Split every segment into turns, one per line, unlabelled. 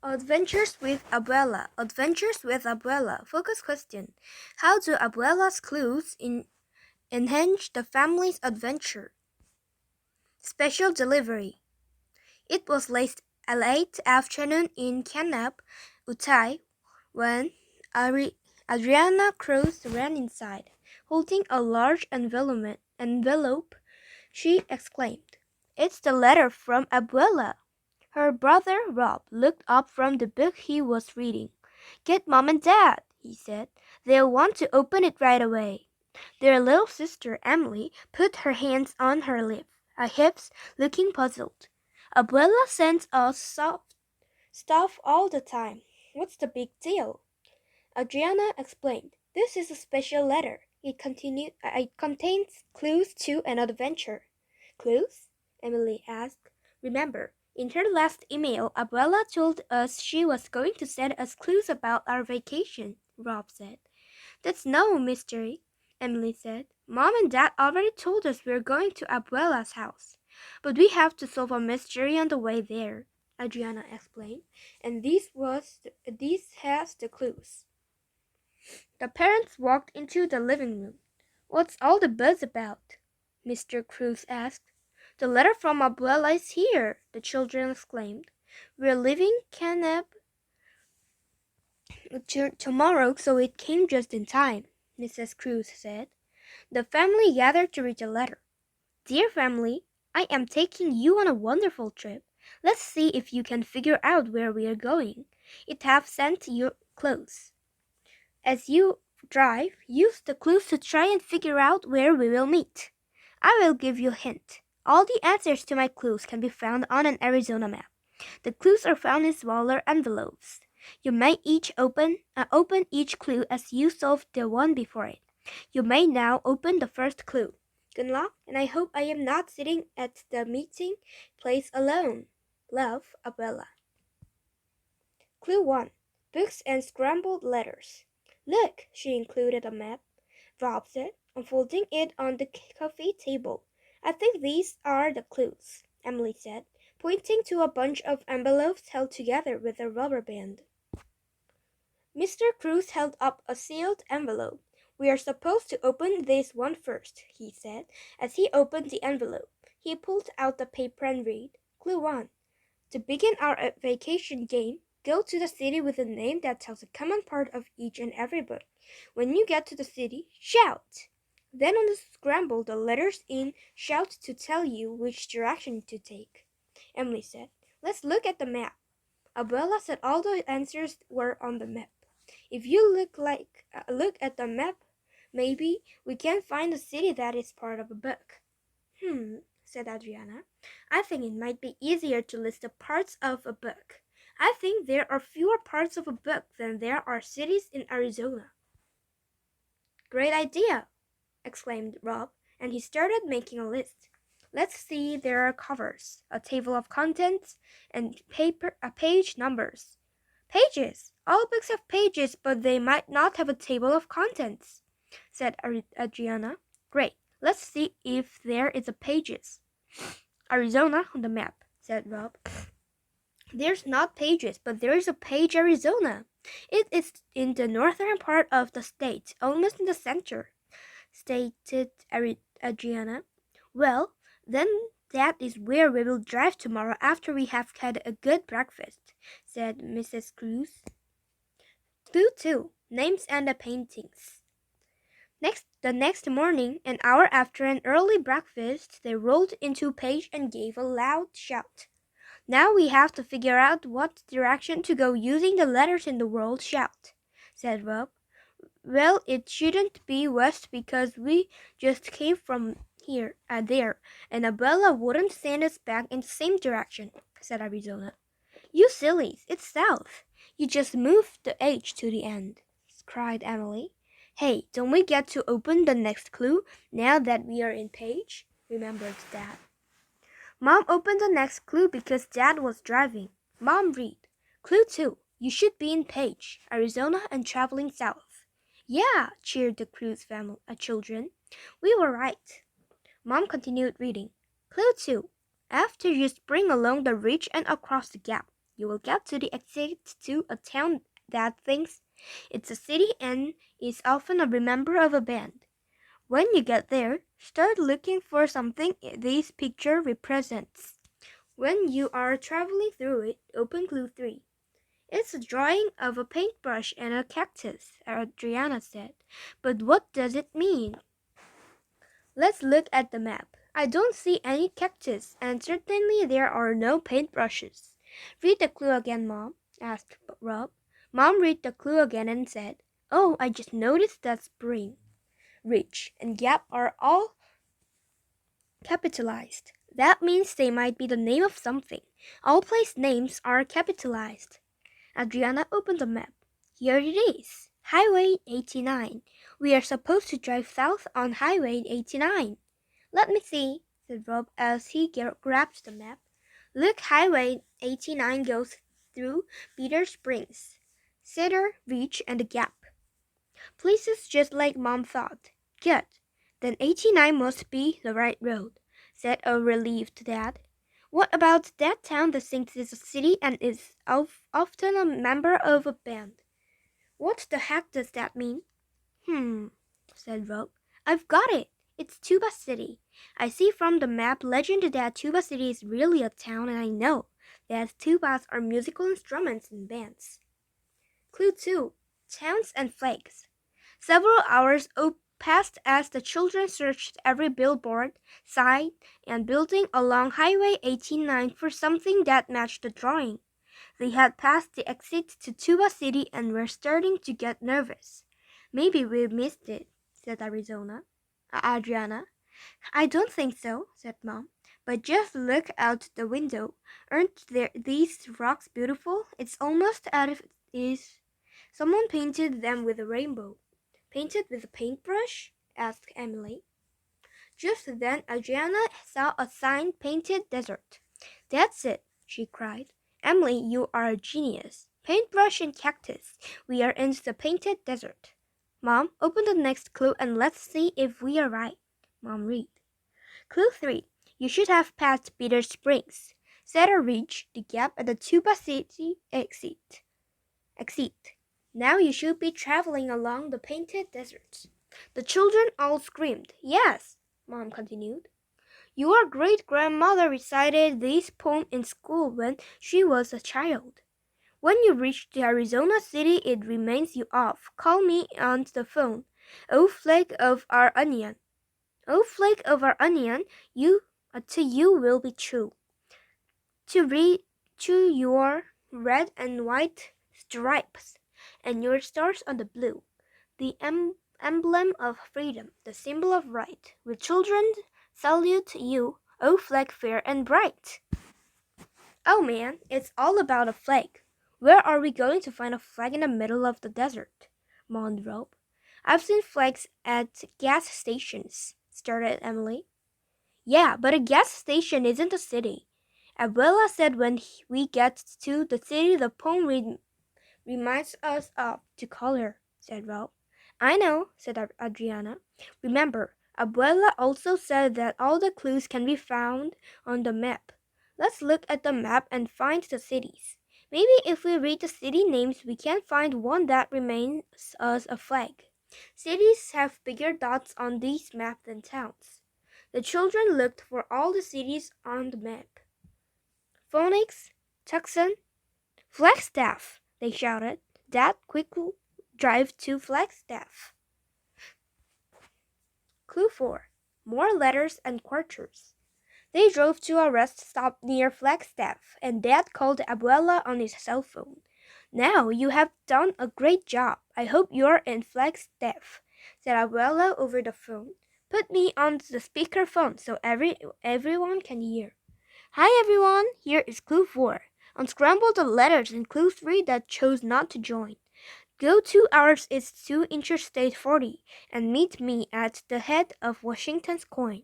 Adventures with Abuela. Adventures with Abuela. Focus question. How do Abuela's clues enhance the family's adventure? Special delivery. It was late afternoon in Kanab, Utai, when Adriana Cruz ran inside. Holding a large envelope, she exclaimed, "It's the letter from Abuela." Her brother Rob looked up from the book he was reading. "Get Mom and Dad," he said. "They'll want to open it right away." Their little sister Emily put her hands on her hips, looking puzzled. "Abuela sends us stuff all the time. What's the big deal?" Adriana explained. "This is a special letter. It contains clues to an adventure." "Clues?" Emily asked. "Remember, in her last email, Abuela told us she was going to send us clues about our vacation," Rob said. "That's no mystery," Emily said. "Mom and Dad already told us we're going to Abuela's house. But we have to solve a mystery on the way there," Adriana explained. "And this has the clues." The parents walked into the living room. "What's all the buzz about?" Mr. Cruz asked. "The letter from Abuela is here," the children exclaimed. "We're leaving Canab tomorrow, so it came just in time," Mrs. Cruz said. The family gathered to read the letter. "Dear family, I am taking you on a wonderful trip. Let's see if you can figure out where we are going. It have sent your clothes. As you drive, use the clues to try and figure out where we will meet. I will give you a hint. All the answers to my clues can be found on an Arizona map. The clues are found in smaller envelopes. You may open each clue as you solve the one before it. You may now open the first clue. Good luck, and I hope I am not sitting at the meeting place alone. Love, Abuela." Clue 1. Books and scrambled letters. "Look," she included a map, Rob said, unfolding it on the coffee table. "I think these are the clues," Emily said, pointing to a bunch of envelopes held together with a rubber band. Mr. Cruz held up a sealed envelope. "We are supposed to open this one first," he said. As he opened the envelope, he pulled out the paper and read, "Clue 1. To begin our vacation game, go to the city with a name that tells a common part of each and every book. When you get to the city, shout. Then unscramble the letters in shout to tell you which direction to take." Emily said, "Let's look at the map." Abuela said all the answers were on the map. "If you look at the map, maybe we can find a city that is part of a book." Said Adriana. "I think it might be easier to list the parts of a book. I think there are fewer parts of a book than there are cities in Arizona." "Great idea!" exclaimed Rob, and he started making a list. "Let's see, there are covers, a table of contents, and page numbers." "Pages! All books have pages, but they might not have a table of contents," said Adriana. "Great, let's see if there is a pages." "Arizona on the map," said Rob. "There's not pages, but there is a page Arizona. It is in the northern part of the state, almost in the center," stated Adriana. "Well, then that is where we will drive tomorrow after we have had a good breakfast," said Mrs. Cruz. Clue 2. Names and the paintings. The next morning, an hour after an early breakfast, they rolled into Page and gave a loud shout. "Now we have to figure out what direction to go using the letters in the word shout," said Rob. "Well, it shouldn't be west because we just came from there, and Abuela wouldn't send us back in the same direction," said Arizona. "You sillies, it's south. You just moved the H to the end," cried Emily. "Hey, don't we get to open the next clue now that we are in Page?" remembered Dad. Mom opened the next clue because Dad was driving. Mom read, "Clue 2. You should be in Page, Arizona and traveling south." "Yeah," cheered the Cruz children. "We were right." Mom continued reading. "Clue 2. After you spring along the ridge and across the gap, You will get to the exit to a town that thinks it's a city and is often a member of a band. When you get there, start looking for something this picture represents. When you are traveling through it, open clue 3. It's a drawing of a paintbrush and a cactus, Adriana said. But what does it mean? Let's look at the map. I don't see any cactus, and certainly there are no paintbrushes. Read the clue again, Mom, asked Rob. Mom read the clue again and said, Oh, I just noticed that spring, ridge, and gap are all capitalized. That means they might be the name of something. All place names are capitalized. Adriana opened the map. Here it is. Highway 89. We are supposed to drive south on Highway 89. Let me see, said Rob as he grabbed the map. Look, Highway 89 goes through Peter Springs, Cedar Ridge, and the Gap. Places just like Mom thought. Good. Then 89 must be the right road, said a relieved Dad. What about that town that thinks it's a city and is often a member of a band? What the heck does that mean? Said Rob. I've got it. It's Tuba City. I see from the map legend that Tuba City is really a town, and I know that tubas are musical instruments in bands. Clue 2. Towns and flags. Several hours passed as the children searched every billboard, sign, and building along Highway 89 for something that matched the drawing. They had passed the exit to Tuba City and were starting to get nervous. Maybe we missed it, said Adriana. I don't think so, said Mom. But just look out the window. Aren't these rocks beautiful? It's almost as if it is someone painted them with a rainbow. Painted with a paintbrush? Asked Emily. Just then Adriana saw a sign painted desert. That's it, she cried. Emily, you are a genius. Paintbrush and cactus. We are in the painted desert. Mom, open the next clue and let's see if we are right. Mom read. Clue 3. You should have passed Peter Springs. Cedar Ridge, the Gap, at the Tuba City exit. Now you should be traveling along the painted desert. The children all screamed. Yes, Mom continued. Your great-grandmother recited this poem in school when she was a child. When you reach the Arizona City, it reminds you of. Call me on the phone. Oh, flake of our onion. Oh, flake of our onion, to you will be true. To your red and white stripes, and your stars on the blue, the emblem of freedom, the symbol of right. With children salute you, O flag fair and bright. Oh man, it's all about a flag. Where are we going to find a flag in the middle of the desert? moaned Rob. I've seen flags at gas stations, started Emily. Yeah, but a gas station isn't a city. Abuela said when we get to the city, the poem reminds us of to call her, said Rob. I know, said Adriana. Remember, Abuela also said that all the clues can be found on the map. Let's look at the map and find the cities. Maybe if we read the city names, we can find one that reminds us a flag. Cities have bigger dots on these maps than towns. The children looked for all the cities on the map. Phoenix, Tucson, Flagstaff, they shouted. Dad, quickly drive to Flagstaff. Clue 4. More letters and quarters. They drove to a rest stop near Flagstaff, and Dad called Abuela on his cell phone. Now you have done a great job. I hope you're in Flagstaff, said Abuela over the phone. Put me on the speakerphone so everyone can hear. Hi everyone, here is Clue 4. Unscramble the letters in Clue 3 that chose not to join. Go 2 hours east to Interstate 40 and meet me at the head of Washington's coin.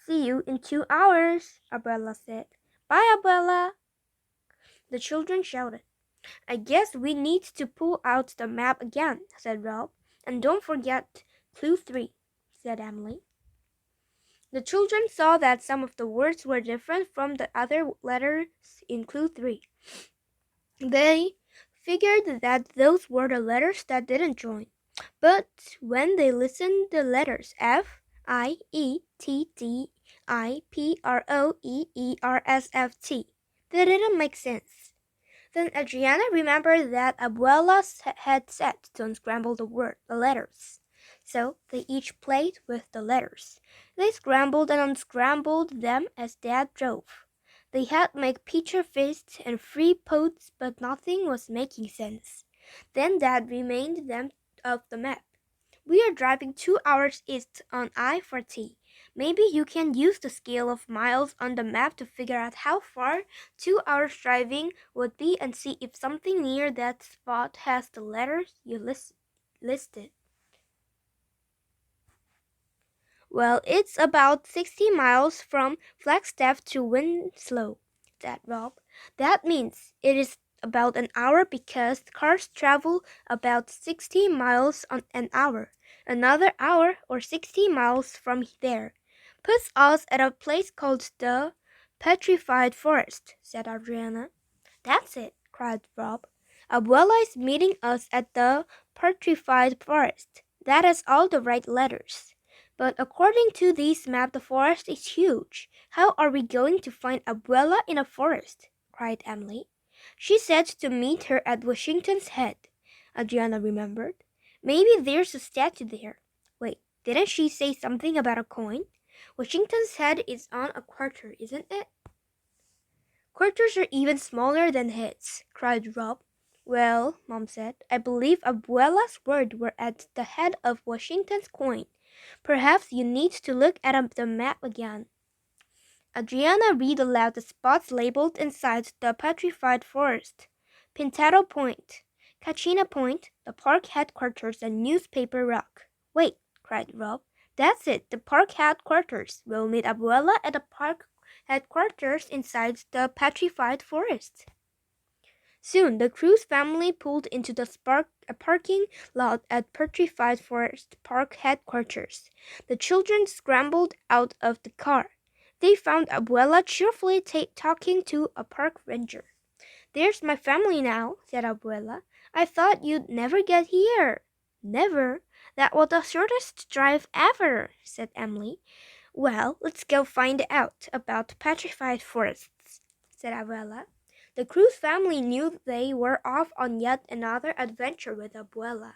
See you in 2 hours, Abuela said. Bye, Abuela. The children shouted. I guess we need to pull out the map again, said Rob. And don't forget Clue 3, said Emily. The children saw that some of the words were different from the other letters in Clue 3. They figured that those were the letters that didn't join. But when they listened, the letters F, I, E, T, D, I, P, R, O, E, E, R, S, F, T, they didn't make sense. Then Adriana remembered that Abuela had said to unscramble the letters. So they each played with the letters. They scrambled and unscrambled them as Dad drove. They had made picture fists and free posts, but nothing was making sense. Then Dad reminded them of the map. We are driving 2 hours east on I-40. Maybe you can use the scale of miles on the map to figure out how far 2 hours driving would be and see if something near that spot has the letters you listed. Well, it's about 60 miles from Flagstaff to Winslow, said Rob. That means it is about an hour because cars travel about 60 miles on an hour. Another hour or 60 miles from there puts us at a place called the Petrified Forest, said Adriana. That's it, cried Rob. Abuela is meeting us at the Petrified Forest. That has all the right letters. But according to this map, the forest is huge. How are we going to find Abuela in a forest? Cried Emily. She said to meet her at Washington's Head, Adriana remembered. Maybe there's a statue there. Wait, didn't she say something about a coin? Washington's Head is on a quarter, isn't it? Quarters are even smaller than heads, cried Rob. Well, Mom said, I believe Abuela's words were at the head of Washington's coin. Perhaps you need to look at the map again. Adriana read aloud the spots labeled inside the petrified forest. Pintado Point, Kachina Point, the park headquarters, and Newspaper Rock. Wait, cried Rob. That's it, the park headquarters. We'll meet Abuela at the park headquarters inside the petrified forest. Soon the Cruz family pulled into the parking lot at Petrified Forest Park headquarters. The children scrambled out of the car. They found Abuela cheerfully talking to a park ranger. There's my family now, said Abuela. I thought you'd never get here. Never? That was the shortest drive ever, said Emily. Well, let's go find out about petrified forests, said Abuela. The Cruz family knew they were off on yet another adventure with Abuela.